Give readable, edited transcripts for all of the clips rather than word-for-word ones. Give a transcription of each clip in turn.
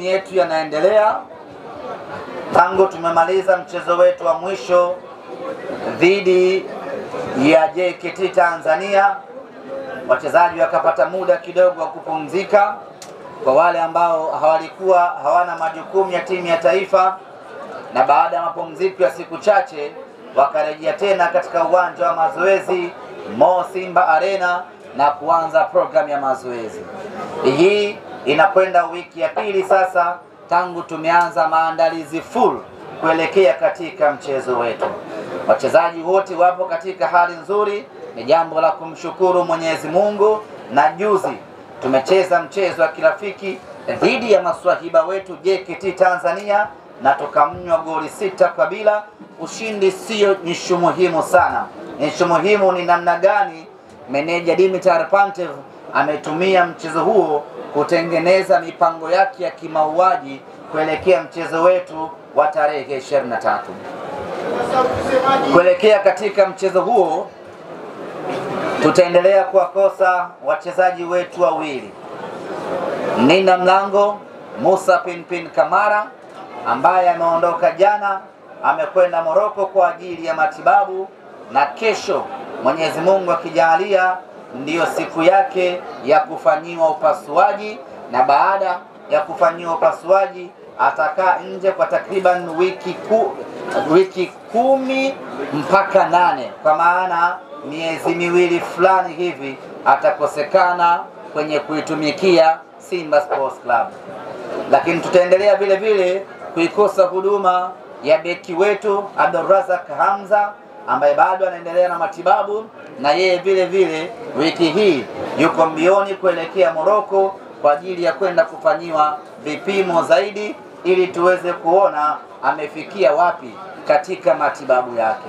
yetu yanaendelea tangu tumemaliza mchezo wetu wa mwisho dhidi ya JKT Tanzania. Wachezaji wakapata muda kidogo wa kupumzika kwa wale ambao hawana majukumu ya timu ya taifa, na baada ya mapumziko ya siku chache wakarejea tena katika uwanja wa mazoezi Mo Simba Arena na kuanza programu ya mazoezi. Hii inakwenda wiki ya pili sasa tangu tumeanza maandalizi full kuelekea katika mchezo wetu. Wachezaji wote wapo katika hali nzuri, ni jambo la kumshukuru Mwenyezi Mungu. Na juzi tumecheza mchezo wa kirafiki dhidi ya maswahiba wetu JKT Tanzania na tukamnywa goli 6-0. Ushindi sio nishu muhimu sana. Nishu muhimu ni namna gani meneja Dimitar Pantev ametumia mchezo huo kutengeneza mipango yake ya kimauaji kuelekea mchezo wetu wa tarehe 23. Kuelekea katika mchezo huo tutaendelea kuwakosa wachezaji wetu wawili. Nina mlango Musa Pinpin Kamara ambaye ameondoka jana, amekwenda Morocco kwa ajili ya matibabu, na kesho Mwenyezi Mungu akijalia ndiyo siku yake ya kufanyiwa upasuaji, na baada ya kufanyiwa upasuaji atakaa nje kwa takriban wiki 10 mpaka 8, kwa maana miezi miwili fulani hivi atakosekana kwenye kuitumikia Simba Sports Club. Lakini tutaendelea vile vile kuikosa huduma ya beki wetu Abdulrazak Hamza ambaye bado anaendelea na matibabu, na yeye vile vile wiki hii yuko mbioni kuelekea Morocco kwa ajili ya kwenda kufanyiwa vipimo zaidi ili tuweze kuona amefikia wapi katika matibabu yake.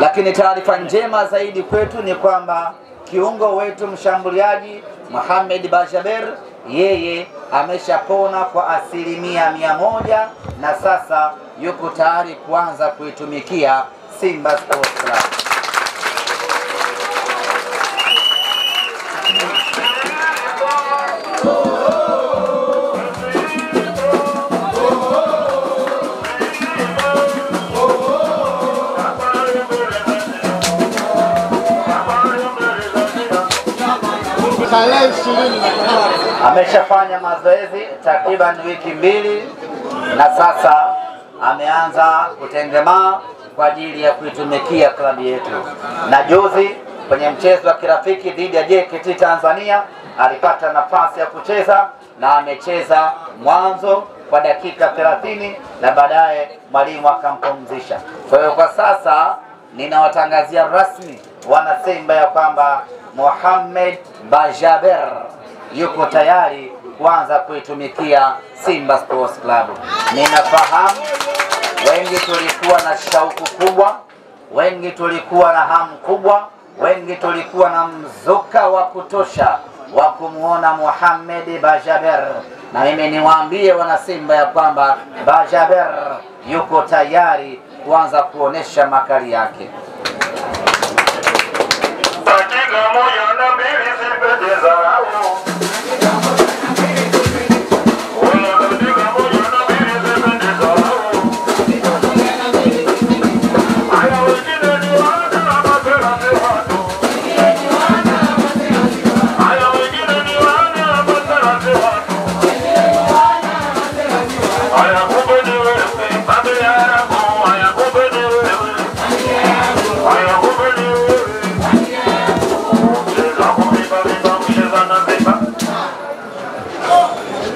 Lakini taarifa njema zaidi kwetu ni kwamba kiungo wetu mshambuliaji Mohamed Bajaber, yeye ameshapona kwa 100% na sasa yuko tayari kuanza kuitumikia Simba Sports Club. Ameshafanya mazoezi takriban wiki 2 na sasa ameanza kutengemaa kwa ajili ya kuitumikia klabu yetu. Na juzi kwenye mchezo wa kirafiki dhidi ya JKT Tanzania alipata nafasi ya kucheza na amecheza mwanzo kwa dakika 30 na baadaye mwalimu akampumzisha. Kwa hiyo kwa sasa ninawatangazia rasmi wana Simba ya kwamba Mohamed Bajaber yuko tayari kuanza kuitumikia Simba Sports Club. Ninafahamu wengi tulikuwa na shauku kubwa, wengi tulikuwa na hamu kubwa, wengi tulikuwa na mzuka wa kutosha wa kumuona Mohamed Bajaber, na mimi niwaambie wana Simba ya kwamba Bajaber yuko tayari kuanza kuonesha makali yake.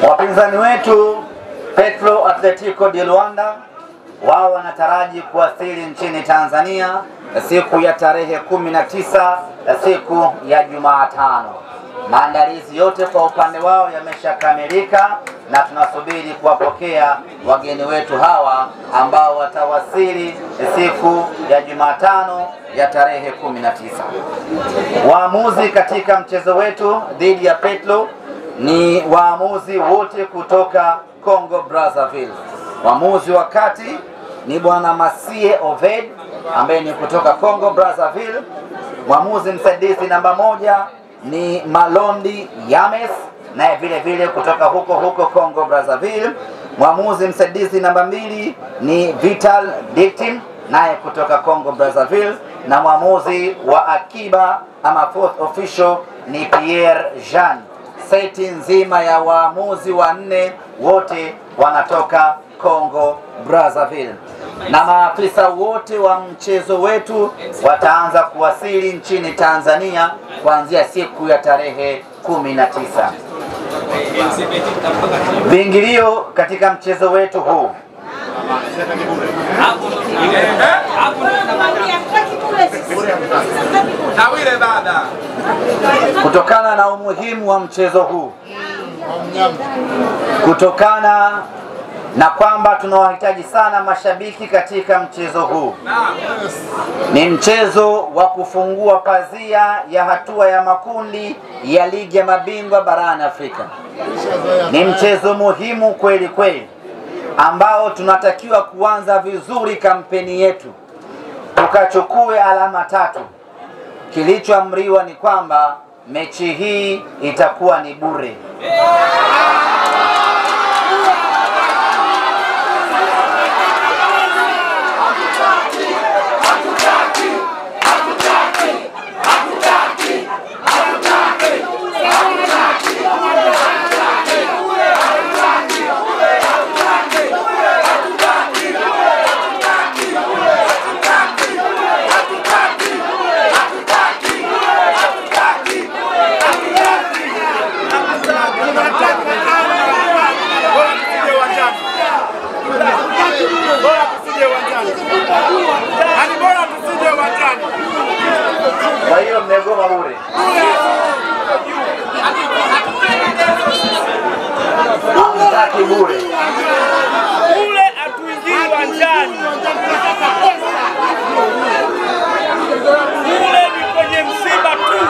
Wapinzani wetu Petro Atletico de Luanda wao wanataraji kuwasili nchini Tanzania siku ya tarehe 19 siku ya Jumatano. Maandalizi yote kwa upande wao yameshakamilika na tunasubiri kuwapokea wageni wetu hawa ambao watawasili siku ya Jumatano ya tarehe 19. Waamuzi katika mchezo wetu dhidi ya Petro ni waamuzi wote kutoka Congo Brazzaville. Waamuzi wa kati ni bwana Masie Oved ambaye ni kutoka Congo Brazzaville. Mwamuzi msaidizi namba 1 ni Malondi Yames, naye vile vile kutoka huko Congo Brazzaville. Mwamuzi msaidizi namba 2 ni Vital Dictin, naye kutoka Congo Brazzaville, na mwamuzi wa akiba ama fourth official ni Pierre Jean. Seti nzima ya waamuzi wanne wote wanatoka Congo Brazzaville, na maafisa wote wa mchezo wetu wataanza kuwasili nchini Tanzania kuanzia siku ya tarehe 19. Viingilio katika mchezo wetu huu kutokana na umuhimu wa mchezo huu, kutokana na kwamba tunawahitaji sana mashabiki katika mchezo huu. Ni mchezo wa kufungua pazia ya hatua ya makundi ya ligi ya mabingwa barani Afrika. Ni mchezo muhimu kweli kweli, ambao tunatakiwa kuanza vizuri kampeni yetu, tukachukue alama 3. Kilichoamriwa ni kwamba mechi hii itakuwa ni bure. Kwa hiyo mmegoma bure. Hamtaki bure. Bure hatuingii uwanjani. Bure ni kwenye msiba tu.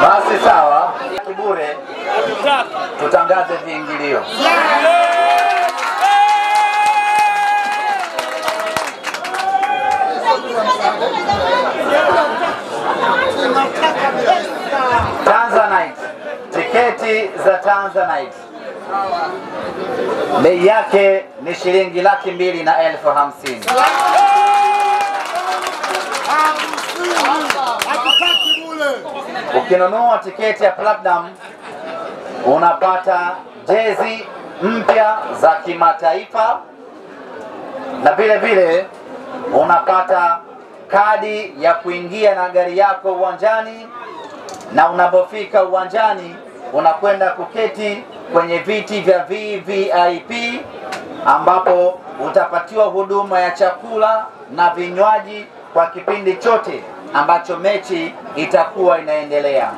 Basi sawa, bure tutangaze viingilio. Tanzanite, tiketi za Tanzanite bei yake ni shilingi 250,000. Ukinunua tiketi ya Platinum unapata jezi mpya za kimataifa, na vile vile unapata kadi ya kuingia na gari yako uwanjani, na unapofika uwanjani unakwenda kuketi kwenye viti vya VVIP, ambapo utapatiwa huduma ya chakula na vinywaji kwa kipindi chote ambacho mechi itakuwa inaendelea.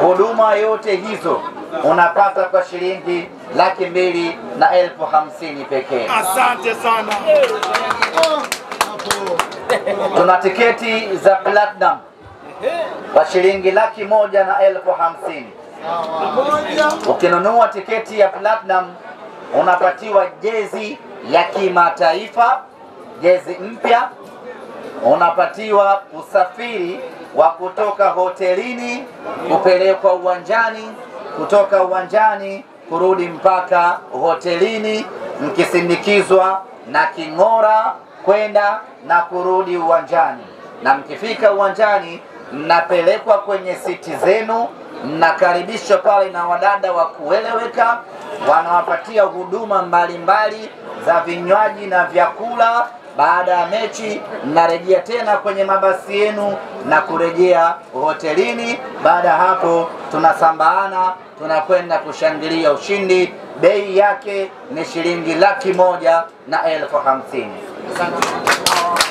Huduma yote hizo unapata kwa shilingi 250,000 pekee. Asante sana. Tuna tiketi za Platinum kwa shilingi 150,000. Ukinunua tiketi ya Platinum unapatiwa jezi ya kimataifa, jezi mpya, unapatiwa usafiri wa kutoka hotelini kupelekwa uwanjani, kutoka uwanjani kurudi mpaka hotelini, mkisindikizwa na king'ora kwenda na kurudi uwanjani. Na mkifika uwanjani mnapelekwa kwenye siti zenu, mnakaribishwa pale na wadada wa kueleweka, wanawapatia huduma mbalimbali za vinywaji na vyakula. Baada ya mechi mnarejea tena kwenye mabasi yenu na kurejea hotelini. Baada ya hapo tunasambaana, tunakwenda kushangilia ushindi. Bei yake ni shilingi 150,000.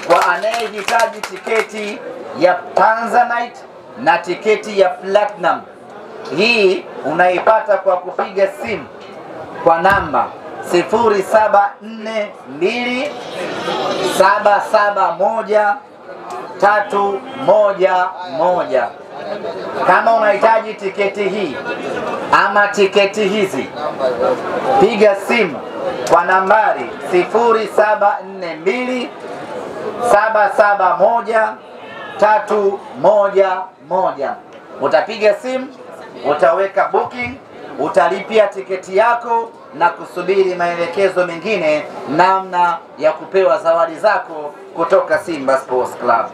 Kwa anayehitaji tiketi ya Tanzanite na tiketi ya platinum. Hii unaipata kwa kupiga simu kwa namba 0742771311. Kama unahitaji tiketi hii ama tiketi hizi, piga simu kwa nambari 0742771311. Utapiga simu, utaweka booking, utalipia tiketi yako na kusubiri maelekezo mengine namna ya kupewa zawadi zako kutoka Simba Sports Club.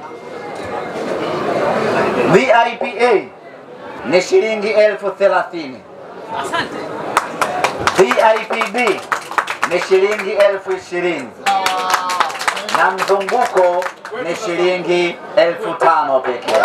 VIPA ni shilingi 30,000. VIPB ni shilingi 20,000 na mzunguko ni shilingi 5,000 pekee.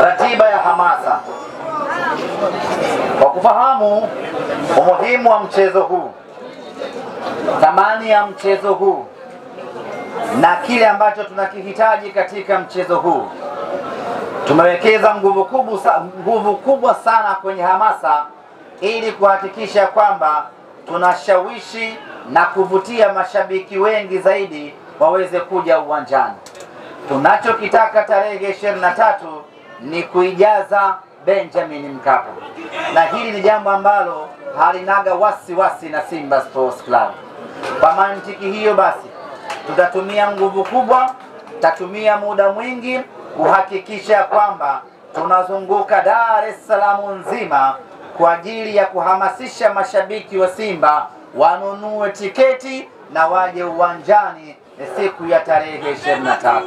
Ratiba ya hamasa. Kwa kufahamu umuhimu wa mchezo huu, thamani ya mchezo huu na kile ambacho tunakihitaji katika mchezo huu, tumewekeza nguvu kubwa sana kwenye hamasa ili kuhakikisha kwamba tunashawishi na kuvutia mashabiki wengi zaidi waweze kuja uwanjani. Tunachokitaka tarehe 23 ni kuijaza Benjamin Mkapa, na hili ni jambo ambalo halinaga wasiwasi na Simba Sports Club. Kwa mantiki hiyo basi, tutatumia nguvu kubwa, tutatumia muda mwingi kuhakikisha kwamba tunazunguka Dar es Salaam nzima kwa ajili ya kuhamasisha mashabiki wa Simba wanunue tiketi na waje uwanjani siku ya tarehe 23.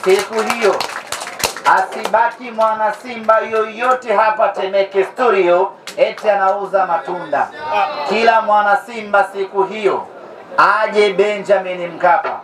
Siku hiyo asibaki mwana Simba yoyote hapa Temeke Studio eti anauza matunda. Kila mwana Simba siku hiyo aje Benjamin Mkapa.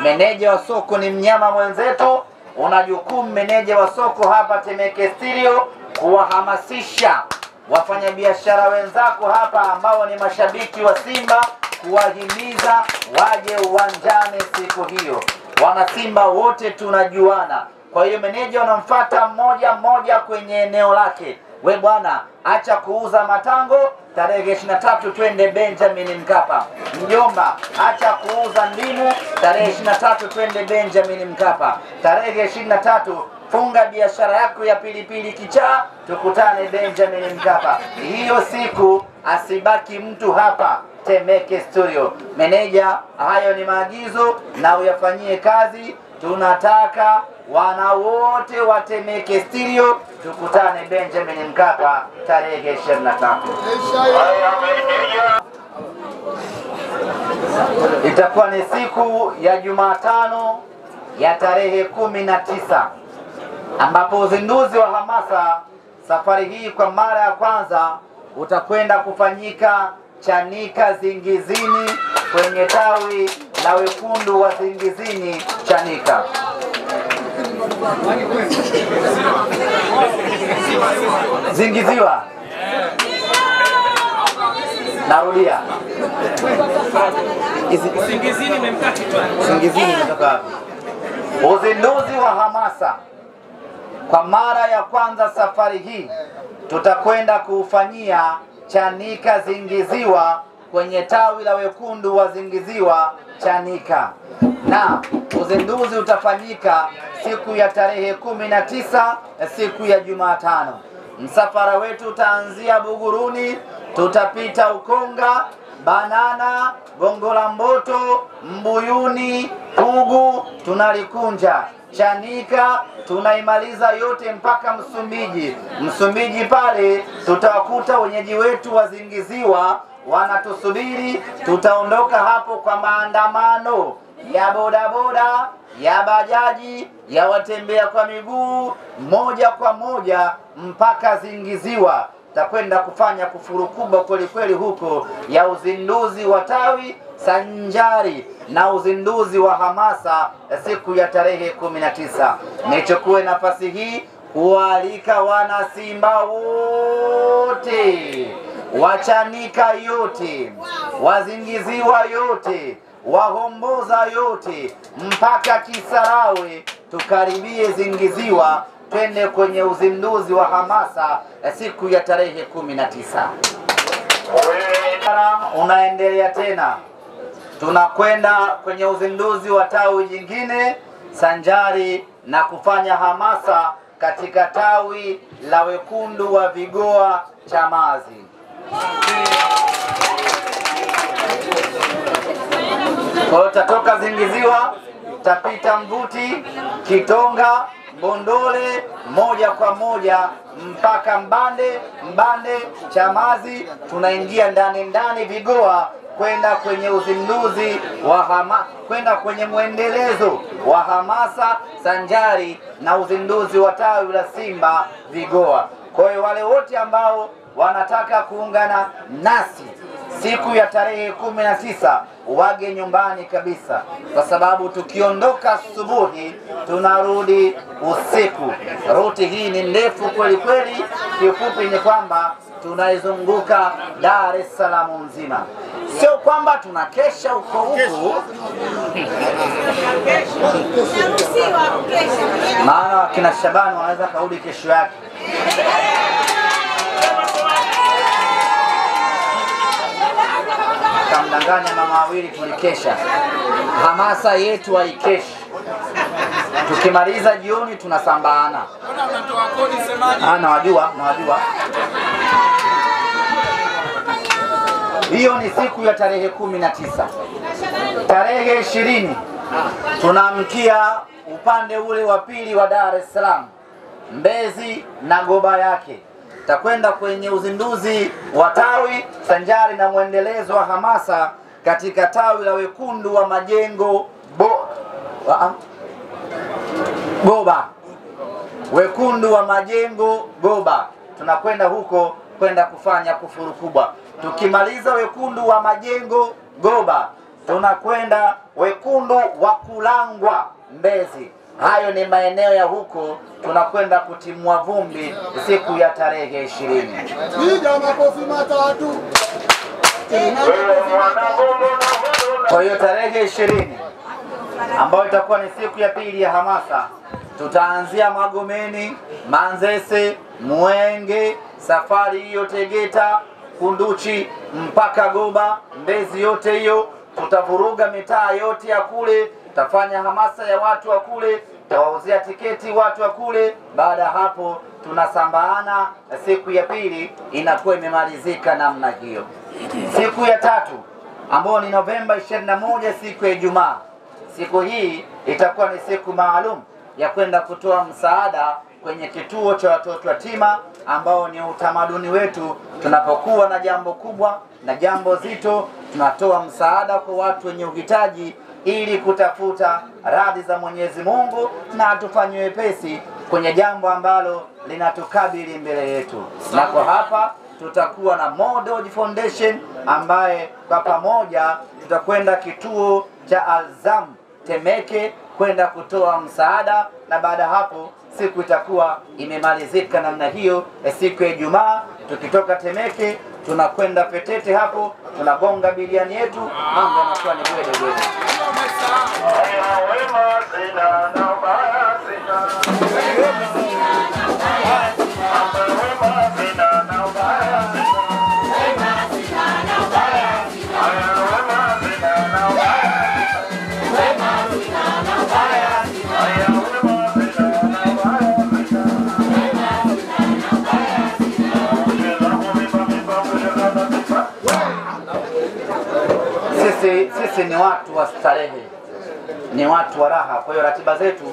Meneja wa soko ni mnyama mwenzetu, una jukumu meneja wa soko hapa Temeke Studio kuwahamasisha wafanyabiashara wenzako hapa ambao ni mashabiki wa Simba, kuwahimiza waje uwanjani siku hiyo. Wana Simba wote tunajuana, kwa hiyo meneja unamfuata mmoja mmoja kwenye eneo lake. We bwana, acha kuuza matango, tarehe 23 twende Benjamin Mkapa. Mjomba, acha kuuza ndimu, tarehe 23 twende Benjamin Mkapa. Tarehe 23 funga biashara yako ya pilipili kichaa, tukutane Benjamin Mkapa. Hiyo siku asibaki mtu hapa Temeke Studio. Meneja, hayo ni maagizo na uyafanyie kazi. Tunataka wana wote wa Temeke Studio tukutane Benjamin Mkapa tarehe 23. Itakuwa ni siku ya Jumatano ya tarehe 19 ambapo uzinduzi wa hamasa safari hii kwa mara ya kwanza utakwenda kufanyika Chanika Zingizini, kwenye tawi la wekundu wa Zingizini Chanika. Zingiziwa. Narudia. Zingizini memkaa kichwani. Zingizini imetoka wapi? Uzinduzi wa hamasa kwa mara ya kwanza safari hii tutakwenda kuufanyia Chanika Zingiziwa, kwenye tawi la wekundu wa Zingiziwa Chanika, na uzinduzi utafanyika siku ya tarehe 19 siku ya Jumatano. Msafara wetu utaanzia Buguruni, tutapita Ukonga, Banana, Gongo la Mboto, Mbuyuni, Pugu tunalikunja. Chanika tunaimaliza yote mpaka Msumbiji. Msumbiji pale tutawakuta wenyeji wetu wazingiziwa wanatusubiri. Tutaondoka hapo kwa maandamano ya bodaboda, ya bajaji, ya watembea kwa miguu, moja kwa moja mpaka Zingiziwa. Takwenda kufanya kufuru kubwa kweli kweli huko ya uzinduzi wa tawi sanjari na uzinduzi wa hamasa siku ya tarehe 19. Nichukue nafasi hii kualika wana Simba wote, Wachanika yote, Wazingiziwa yote, Wahomboza yote mpaka Kisarawe, tukaribie Zingiziwa, twende kwenye uzinduzi wa hamasa siku ya tarehe 19. Unaendelea tena, tunakwenda kwenye uzinduzi wa tawi jingine sanjari na kufanya hamasa katika tawi la wekundu wa Vigoa Chamazi. Kwa hiyo tatoka Zingiziwa, tapita Mvuti, Kitonga, Bondole, moja kwa moja mpaka Mbande, Chamazi, tunaingia ndani Vigoa kwenda kwenye uzinduzi wa kwenda kwenye mwendelezo wa hamasa sanjari na uzinduzi wa tawi la Simba Vigoa. Kwa hiyo wale wote ambao wanataka kuungana nasi siku ya tarehe 19 wage nyumbani kabisa, kwa sababu tukiondoka asubuhi tunarudi usiku. Ruti hii ni ndefu kweli kweli. Kiufupi ni kwamba tunaizunguka Dar es Salaam nzima, sio kwamba tunakesha huko huku, maana wakina Shabani wanaweza kaudi kesho yake. Kamdanganya mama wawili tulikesha. Hamasa yetu haikeshi. Tukimaliza jioni tunasambaana. Nawajua. Hiyo ni siku ya tarehe 19. Tarehe 20 tunamkia upande ule wa pili wa Dar es Salaam, Mbezi na Goba yake. Takwenda kwenye uzinduzi wa tawi sanjari na mwendelezo wa hamasa katika tawi la wekundu wa Majengo Goba. Wekundu wa Majengo Goba. Tunakwenda huko kwenda kufanya kufuru kubwa. Tukimaliza wekundu wa Majengo Goba, tunakwenda wekundu wa Kulangwa Mbezi. Hayo ni maeneo ya huko, tunakwenda kutimua vumbi siku ya tarehe 20. Makofi matatu. Kwa hiyo tarehe 20 ambayo itakuwa ni siku ya pili ya hamasa, tutaanzia Magomeni, Manzese, Mwenge, safari hiyo Tegeta, Kunduchi mpaka Goba, Mbezi yote hiyo. Tutavuruga mitaa yote ya kule, tutafanya hamasa ya watu wa kule, tutawauzia tiketi watu wa kule. Baada ya hapo tunasambaana, siku ya pili inakuwa imemalizika namna hiyo. Siku ya tatu ambayo ni Novemba 21, siku ya Ijumaa. Siku hii itakuwa ni siku maalum ya kwenda kutoa msaada kwenye kituo cha watoto yatima, ambao ni utamaduni wetu. Tunapokuwa na jambo kubwa na jambo zito, tunatoa msaada kwa watu wenye uhitaji ili kutafuta radhi za Mwenyezi Mungu na atufanye wepesi kwenye jambo ambalo linatukabili mbele yetu. Na kwa hapa tutakuwa na Model Foundation ambaye kwa pamoja tutakwenda kituo cha Alzam Temeke kwenda kutoa msaada, na baada hapo siku itakuwa imemalizika namna hiyo. Siku ya Ijumaa tukitoka Temeke tunakwenda Petete, hapo tunagonga biliani yetu, mambo yanakuwa ni gwede. sisi ni watu wa starehe, ni watu wa raha. Kwa hiyo ratiba zetu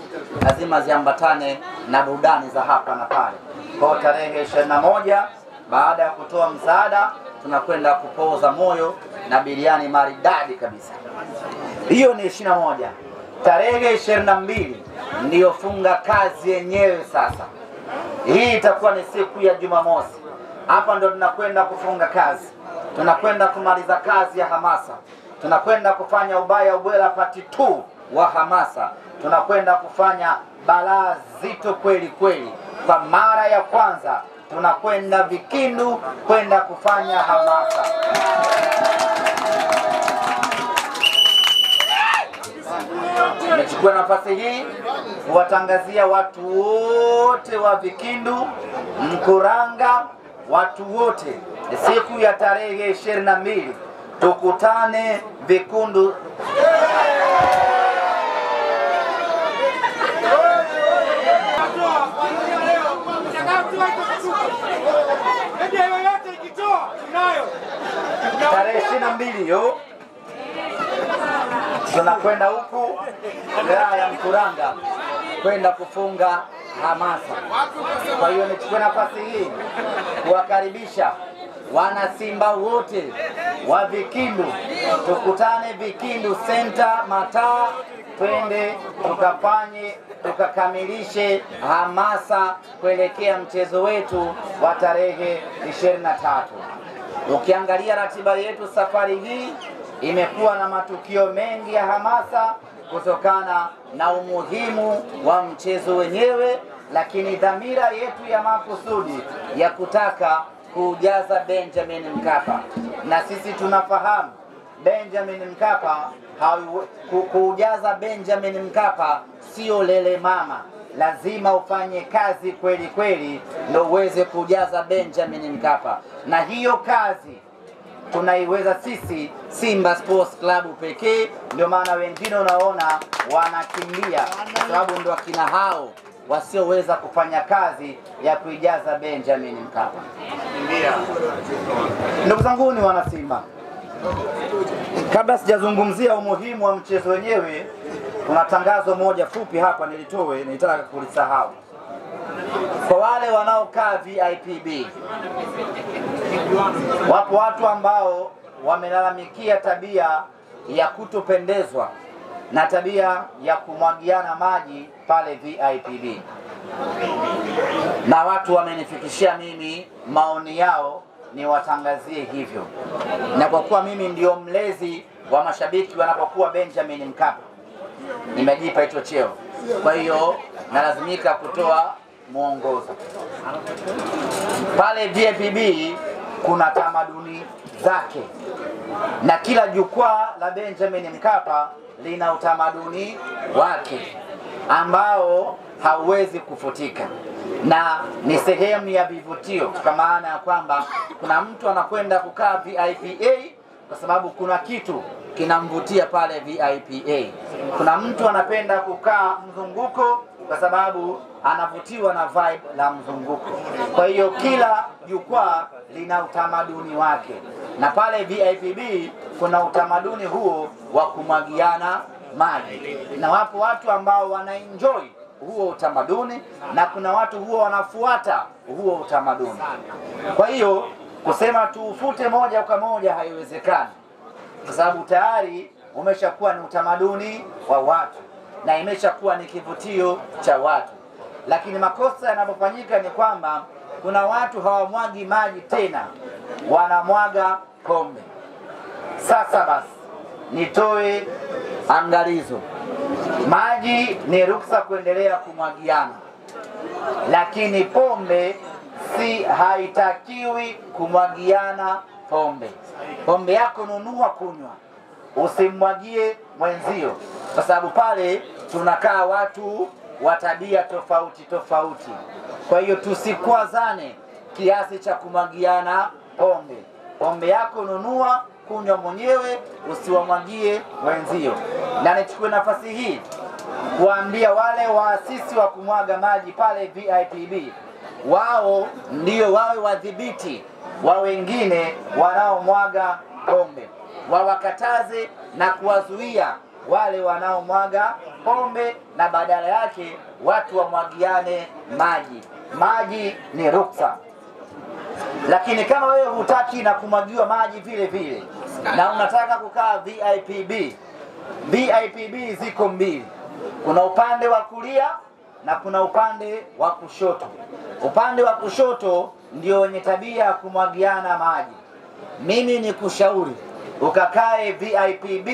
lazima ziambatane na burudani za hapa na pale. Kwa tarehe 21 baada ya kutoa msaada tunakwenda kupoza moyo na biriani maridadi kabisa. Hiyo ni 21. Tarehe 22 ndiyo funga kazi yenyewe. Sasa hii itakuwa ni siku ya Jumamosi. Hapa ndo tunakwenda kufunga kazi, tunakwenda kumaliza kazi ya hamasa, tunakwenda kufanya ubaya ubwela pati 2 wa hamasa, tunakwenda kufanya balaa zito kweli kweli. Kwa mara ya kwanza tunakwenda Vikindu kwenda kufanya hamasa. Nimechukua nafasi hii kuwatangazia watu wote wa Vikindu, Mkuranga, watu wote siku ya tarehe 22 tukutane Vikindu. Tarehe 22 yo tunakwenda huku wilaya ya Mkuranga kwenda kufunga hamasa. Kwa hiyo nichukue nafasi hii kuwakaribisha wana Simba wote wa Vikindu, tukutane Vikindu Center Mataa, twende tukakamilishe hamasa kuelekea mchezo wetu wa tarehe 23. Ukiangalia ratiba yetu safari hii imekuwa na matukio mengi ya hamasa kutokana na umuhimu wa mchezo wenyewe, lakini dhamira yetu ya makusudi ya kutaka kujaza Benjamin Mkapa, na sisi tunafahamu Benjamin Mkapa, kujaza Benjamin Mkapa sio lele mama, lazima ufanye kazi kweli kweli ndio uweze kujaza Benjamin Mkapa, na hiyo kazi tunaiweza sisi Simba Sports Club pekee. Ndio maana wengine unaona wanakimbia, kwa sababu ndio akina hao wasioweza kufanya kazi ya kuijaza Benjamin Mkapa. Ndugu zangu ni wana Simba, kabla sijazungumzia umuhimu wa mchezo wenyewe, kuna tangazo moja fupi hapa nilitaka kulisahau. Kwa wale wanaokaa VIPB, wapo watu ambao wamelalamikia tabia ya kutopendezwa na tabia ya kumwagiana maji pale VIPB, na watu wamenifikishia mimi maoni yao niwatangazie hivyo. Na kwa kuwa mimi ndio mlezi wa mashabiki wanapokuwa Benjamin Mkapa, nimejipa hicho cheo, kwa hiyo nalazimika kutoa mwongozo. Pale VIPB kuna tamaduni zake, na kila jukwaa la Benjamin Mkapa lina utamaduni wake ambao hauwezi kufutika, na ni sehemu ya vivutio, kwa maana ya kwamba kuna mtu anakwenda kukaa VIPA kwa sababu kuna kitu kinamvutia pale VIPA. Kuna mtu anapenda kukaa mzunguko kwa sababu anavutiwa na vibe la mzunguko. Kwa hiyo kila jukwaa lina utamaduni wake, na pale VIPB kuna utamaduni huo wa kumwagiana maji, na wapo watu ambao wanaenjoy huo utamaduni na kuna watu huo wanafuata huo utamaduni. Kwa hiyo kusema tuufute moja kwa moja haiwezekani, kwa sababu tayari umeshakuwa ni utamaduni wa watu na imeshakuwa ni kivutio cha watu. Lakini makosa yanapofanyika ni kwamba kuna watu hawamwagi maji tena, wanamwaga pombe. Sasa basi nitoe angalizo, maji ni ruksa kuendelea kumwagiana, lakini pombe haitakiwi kumwagiana pombe. Pombe yako nunua, kunywa, usimwagie mwenzio, kwa sababu pale tunakaa watu wa tabia tofauti tofauti. Kwa hiyo tusikwazane kiasi cha kumwagiana pombe. Pombe yako nunua, kunywa mwenyewe, usiwamwagie wenzio. Na nichukue nafasi hii kuambia wale waasisi wa kumwaga maji pale VIPB, wao ndio wawe wadhibiti wa wengine wanaomwaga pombe. wawakataze na kuwazuia wale wanaomwaga pombe, na badala yake watu wamwagiane maji. Maji ni ruksa. Lakini kama wewe hutaki na kumwagiwa maji vile vile na unataka kukaa VIPB, VIPB ziko mbili. Kuna upande wa kulia na kuna upande wa kushoto. Upande wa kushoto ndio wenye tabia ya kumwagiana maji. Mimi ni kushauri ukakae VIPB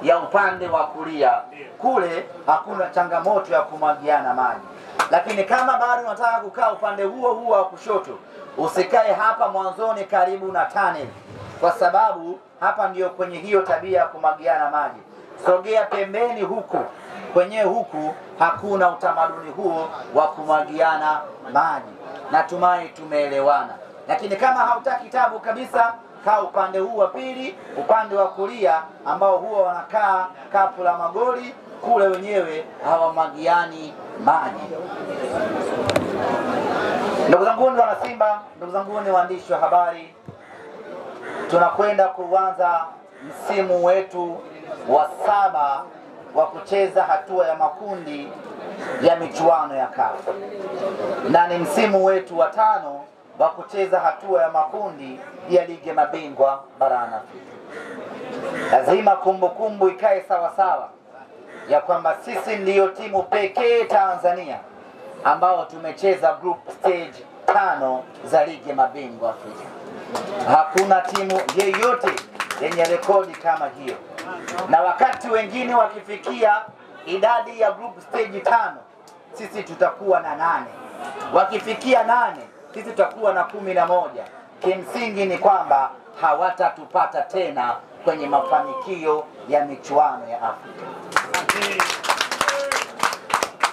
ya upande wa kulia. Kule hakuna changamoto ya kumwagiana maji. Lakini kama bado unataka kukaa upande huo huo wa kushoto, usikae hapa mwanzoni karibu na tunnel, kwa sababu hapa ndio kwenye hiyo tabia ya kumwagiana maji. Sogea pembeni huku, kwenye huku hakuna utamaduni huo wa kumwagiana maji. Natumai tumeelewana. Lakini kama hautaki tabu kabisa, kaa upande huu wa pili, upande wa kulia, ambao huwa wanakaa kapu la magoli. Kule wenyewe hawamwagiani maji. Ndugu zangu ni wana Simba, ndugu zangu ni waandishi wa habari, tunakwenda kuanza msimu wetu wa 7 wa kucheza hatua ya makundi ya michuano ya CAF, na ni msimu wetu wa 5 wa kucheza hatua ya makundi ya ligi ya mabingwa barani Afrika. Lazima kumbukumbu ikae sawa sawa ya kwamba sisi ndiyo timu pekee Tanzania ambao tumecheza group stage 5 za ligi ya mabingwa Afrika. Hakuna timu yeyote yenye rekodi kama hiyo. Na wakati wengine wakifikia idadi ya group stage 5, sisi tutakuwa na 8. Wakifikia 8, sisi tutakuwa na 11. Kimsingi ni kwamba hawatatupata tena kwenye mafanikio ya michuano ya Afrika.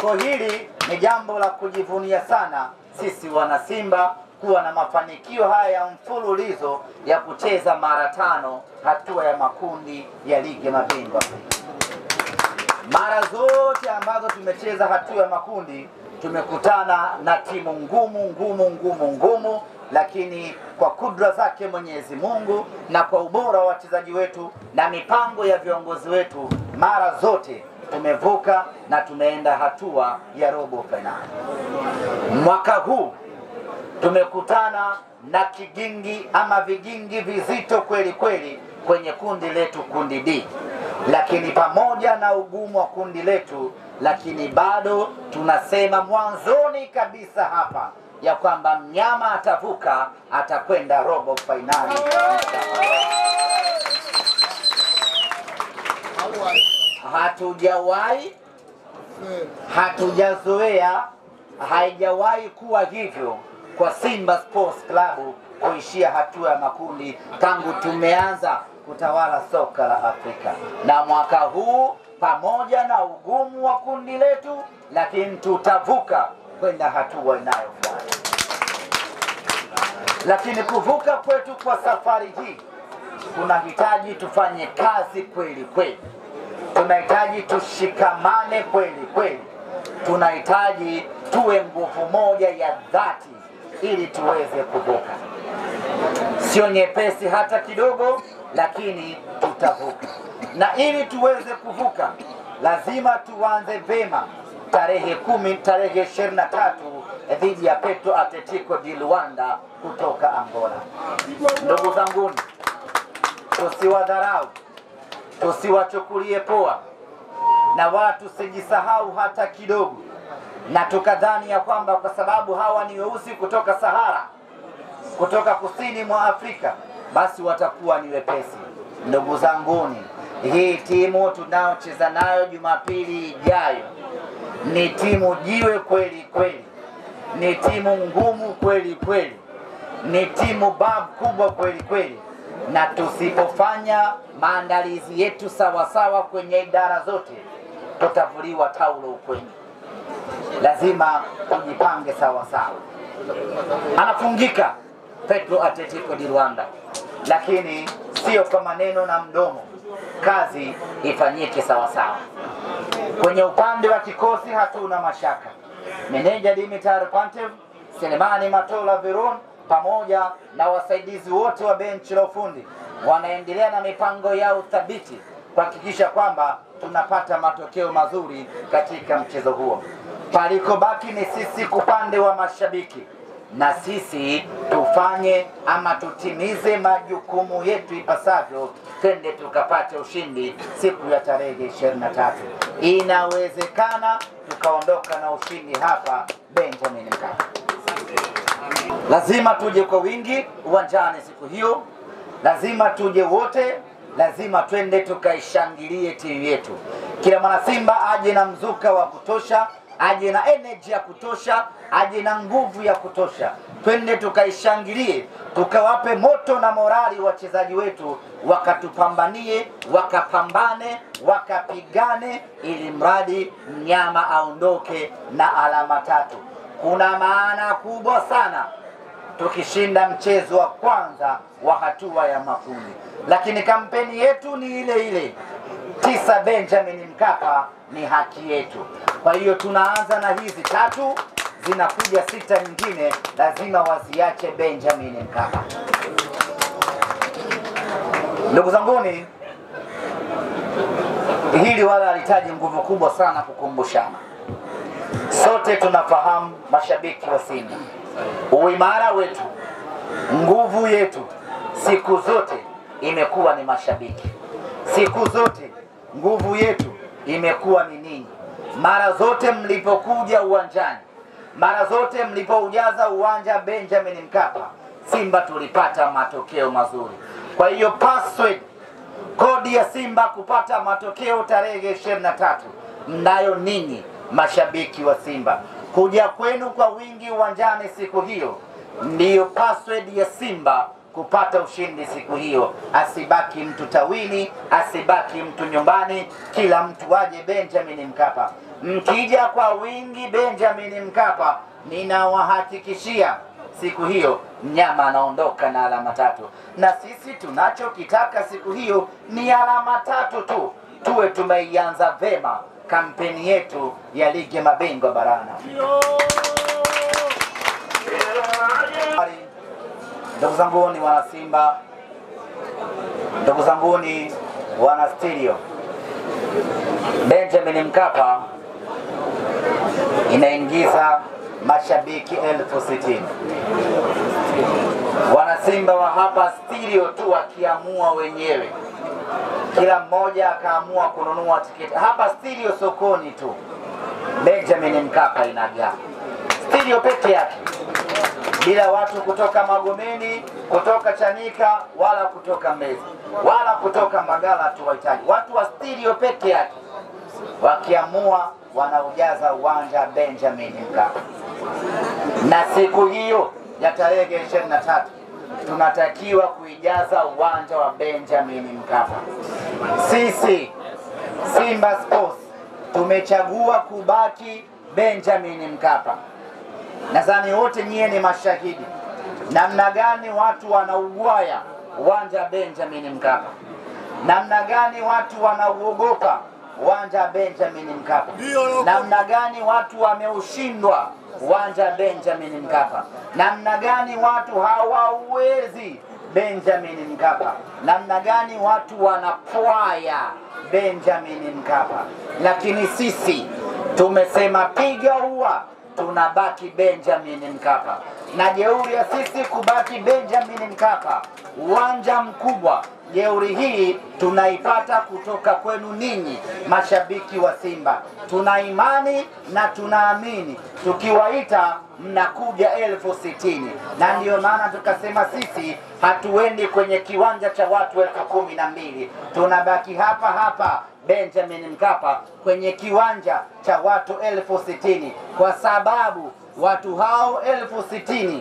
Kwa hili ni jambo la kujivunia sana sisi wana Simba kuwa na mafanikio haya ya mfululizo ya kucheza mara 5 hatua ya makundi ya ligi ya mabingwa Afrika. Mara zote ambazo tumecheza hatua ya makundi tumekutana na timu ngumu, lakini kwa kudra zake Mwenyezi Mungu na kwa ubora wa wachezaji wetu na mipango ya viongozi wetu, mara zote tumevuka na tumeenda hatua ya robo finali. Mwaka huu tumekutana na kigingi ama vigingi vizito kweli kweli kwenye kundi letu, kundi D. Lakini pamoja na ugumu wa kundi letu, lakini bado tunasema mwanzoni kabisa hapa ya kwamba mnyama atavuka, atakwenda robo finali. Hatujazoea, haijawahi kuwa hivyo kwa Simba Sports Club kuishia hatua ya makundi tangu tumeanza kutawala soka la Afrika. Na mwaka huu pamoja na ugumu wa kundi letu, lakini tutavuka kwenda hatua inayofuata. Lakini kuvuka kwetu kwa safari hii tunahitaji tufanye kazi kweli kweli. Tunahitaji tushikamane kweli kweli. Tunahitaji tuwe nguvu moja ya dhati ili tuweze kuvuka. Sio nyepesi hata kidogo, lakini tutavuka. Na ili tuweze kuvuka, lazima tuanze vema tarehe 23 dhidi ya Petro Atletico di Luanda kutoka Angola. Ndugu zanguni, tusiwadharau, tusiwachukulie poa, na watu sijisahau hata kidogo na tukadhani ya kwamba kwa sababu hawa ni weusi kutoka Sahara, kutoka kusini mwa Afrika, basi watakuwa ni wepesi. Ndugu zanguni, hii timu tunayocheza nayo Jumapili ijayo ni timu jiwe kweli kweli, ni timu ngumu kweli kweli, ni timu bab kubwa kweli kweli. Na tusipofanya maandalizi yetu sawa sawa kwenye idara zote, tutavuliwa taulo ukweni. Lazima tujipange sawa sawa. Anafungika Petro Atletico di Luanda, lakini sio kwa maneno na mdomo, kazi ifanyike sawa sawa. Kwenye upande wa kikosi hatuna mashaka. Meneja Dimitar Pantev, Selemani Matola Veron pamoja na wasaidizi wote wa benchi la ufundi wanaendelea na mipango yao thabiti kuhakikisha kwamba tunapata matokeo mazuri katika mchezo huo. Palikobaki ni sisi kupande wa mashabiki, na sisi tufanye ama tutimize majukumu yetu ipasavyo, twende tukapate ushindi siku ya tarehe 23. Inawezekana tukaondoka na ushindi hapa Benjamin Mkapa. Lazima tuje kwa wingi uwanjani siku hiyo, lazima tuje wote, lazima twende tukaishangilie timu yetu. Kila mwana Simba aje na mzuka wa kutosha, aje na energy ya kutosha, aje na nguvu ya kutosha. Twende tukaishangilie, tukawape moto na morali wachezaji wetu, wakatupambanie, wakapambane, wakapigane, ili mradi mnyama aondoke na alama 3. Kuna maana kubwa sana tukishinda mchezo wa kwanza wa hatua ya makundi, lakini kampeni yetu ni ile ile, 9 Benjamin Mkapa ni haki yetu. Kwa hiyo tunaanza na hizi 3, zinakuja 6 nyingine, lazima wasiache Benjamin Mkapa. Ndugu zanguni, hili wala halihitaji nguvu kubwa sana kukumbushana. Sote tunafahamu, mashabiki wa Simba, uimara wetu, nguvu yetu siku zote imekuwa ni mashabiki. Siku zote nguvu yetu imekuwa ni ninyi. Mara zote mlipokuja uwanjani, mara zote mlipoujaza uwanja Benjamin Mkapa, Simba tulipata matokeo mazuri. Kwa hiyo password, kodi ya Simba kupata matokeo tarehe 23 mnayo ninyi mashabiki wa Simba. Kuja kwenu kwa wingi uwanjani siku hiyo ndiyo password ya Simba kupata ushindi siku hiyo. Asibaki mtu tawini, asibaki mtu nyumbani, kila mtu aje Benjamin Mkapa. Mkija kwa wingi Benjamin Mkapa, ninawahakikishia siku hiyo mnyama anaondoka na alama 3. Na sisi tunachokitaka siku hiyo ni alama 3 tu, tuwe tumeianza vema kampeni yetu ya ligi ya mabingwa barani. Ndugu zangu ni wana Simba, ndugu zangu ni wana Stereo, Benjamin Mkapa inaingiza mashabiki 60,000. Wana Simba wa hapa Stereo tu wakiamua wenyewe, kila mmoja akaamua kununua tiketi hapa Stereo sokoni tu, Benjamin Mkapa inajaa Stereo peke yake, bila watu kutoka Magomeni, kutoka Chanika, wala kutoka Mbezi, wala kutoka Mbagala. Tuwahitaji watu wa Stereo peke yake, wakiamua wanaujaza uwanja Benjamin Mkapa. Na siku hiyo ya tarehe 23 tunatakiwa kuijaza uwanja wa Benjamin Mkapa. Sisi Simba Sports tumechagua kubaki Benjamin Mkapa. Nadhani wote nyie ni mashahidi namna gani watu wanaugwaya uwanja Benjamin Mkapa, namna gani watu wanauogopa uwanja Benjamin Mkapa, namna gani watu wameushindwa uwanja Benjamin Mkapa, namna gani watu hawauwezi Benjamin Mkapa, namna gani watu wanapwaya Benjamin Mkapa. Lakini sisi tumesema piga ua, tunabaki Benjamin Mkapa. Na jeuri ya sisi kubaki Benjamin Mkapa, uwanja mkubwa, jeuri hii tunaipata kutoka kwenu ninyi mashabiki wa Simba. Tuna imani na tunaamini tukiwaita mnakuja 60,000, na ndio maana tukasema sisi hatuendi kwenye kiwanja cha watu 12,000, tunabaki hapa hapa Benjamin Mkapa kwenye kiwanja cha watu 60,000, kwa sababu watu hao 60,000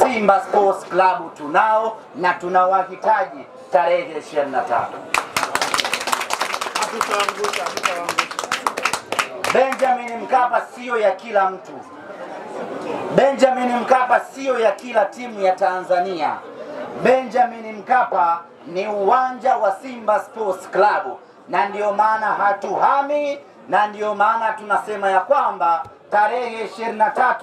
Simba Sports Club tunao na tunawahitaji tarehe 23. Benjamin Mkapa sio ya kila mtu. Benjamin Mkapa sio ya kila timu ya Tanzania. Benjamin Mkapa ni uwanja wa Simba Sports Club, na ndio maana hatuhami, na ndio maana tunasema ya kwamba tarehe 23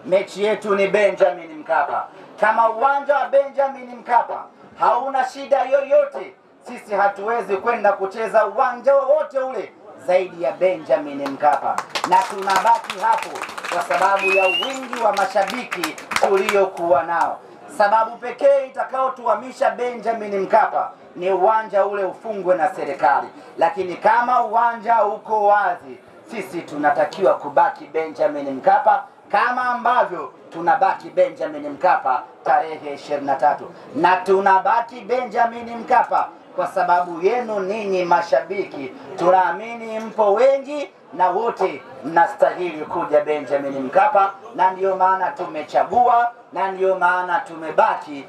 mechi yetu ni Benjamin Mkapa. Kama uwanja wa Benjamin Mkapa hauna shida yoyote. Sisi hatuwezi kwenda kucheza uwanja wowote ule zaidi ya Benjamin Mkapa, na tunabaki hapo kwa sababu ya wingi wa mashabiki tuliokuwa nao. Sababu pekee itakayotuhamisha Benjamin Mkapa ni uwanja ule ufungwe na serikali, lakini kama uwanja uko wazi, sisi tunatakiwa kubaki Benjamin Mkapa kama ambavyo tunabaki Benjamin Mkapa tarehe 23, na tunabaki Benjamin Mkapa kwa sababu yenu ninyi mashabiki. Tunaamini mpo wengi na wote mnastahili kuja Benjamin Mkapa, na ndio maana tumechagua, na ndio maana tumebaki.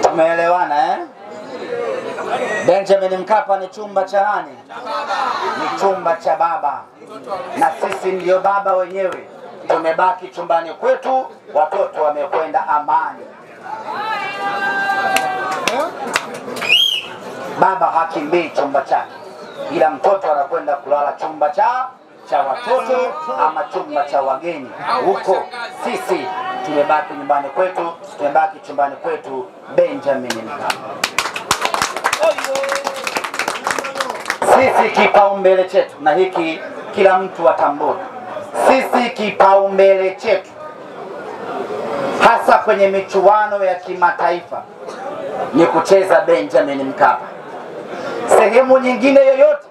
Tumeelewana eh? Benjamin Mkapa ni chumba cha nani? Ni chumba cha baba, na sisi ndio baba wenyewe. Tumebaki chumbani kwetu, watoto wamekwenda Amani. Baba hakimbii chumba chake, ila mtoto anakwenda kulala chumba cha watoto ama chumba cha wageni. Huko sisi tumebaki nyumbani kwetu, tumebaki chumbani kwetu Benjamin Mkapa. Sisi kipaumbele chetu, na hiki kila mtu atambue, sisi kipaumbele chetu hasa kwenye michuano ya kimataifa ni kucheza Benjamin Mkapa. Sehemu nyingine yoyote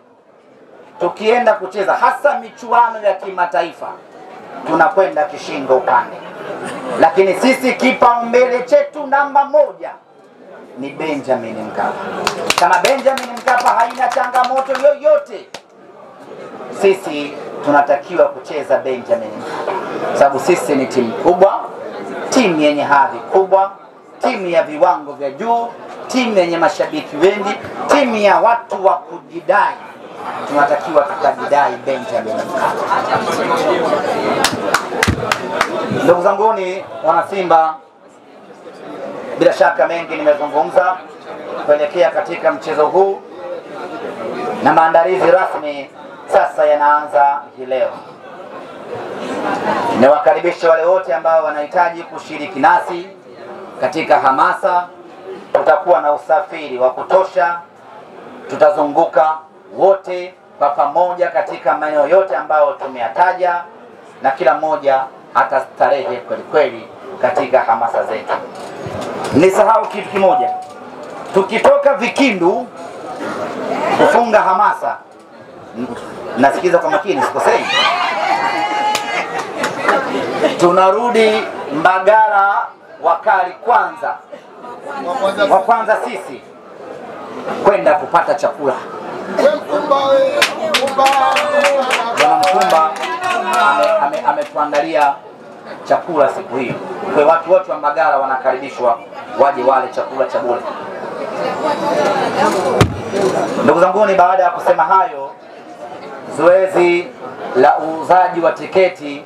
tukienda kucheza, hasa michuano ya kimataifa, tunakwenda kishingo upande, lakini sisi kipaumbele chetu namba moja ni Benjamin Mkapa. Kama Benjamin Mkapa haina changamoto yoyote, sisi tunatakiwa kucheza Benjamin Mkapa, sababu sisi ni timu kubwa, timu yenye hadhi kubwa, timu ya viwango vya juu, timu yenye mashabiki wengi, timu ya watu wa kujidai. Tunatakiwa tukajidai Benjamin Mkapa. Ndugu zanguni wana Simba, bila shaka mengi nimezungumza kuelekea katika mchezo huu, na maandalizi rasmi sasa yanaanza hii leo. Niwakaribishe wale wote ambao wanahitaji kushiriki nasi katika hamasa. Tutakuwa na usafiri wa kutosha, tutazunguka wote kwa pamoja katika maeneo yote ambayo tumeyataja, na kila mmoja atastarehe kweli kweli katika hamasa zetu. Nisahau kitu kimoja, tukitoka Vikindu kufunga hamasa, nasikiza kwa makini sikosei, tunarudi Mbagala wakali kwanza wa kwanza sisi kwenda kupata chakula. Bwana Mkumba ametuandalia chakula siku hiyo, kwa watu wote wa Mbagala wanakaribishwa waje wale chakula cha bure. Ndugu zanguni, baada ya kusema hayo, zoezi la uuzaji wa tiketi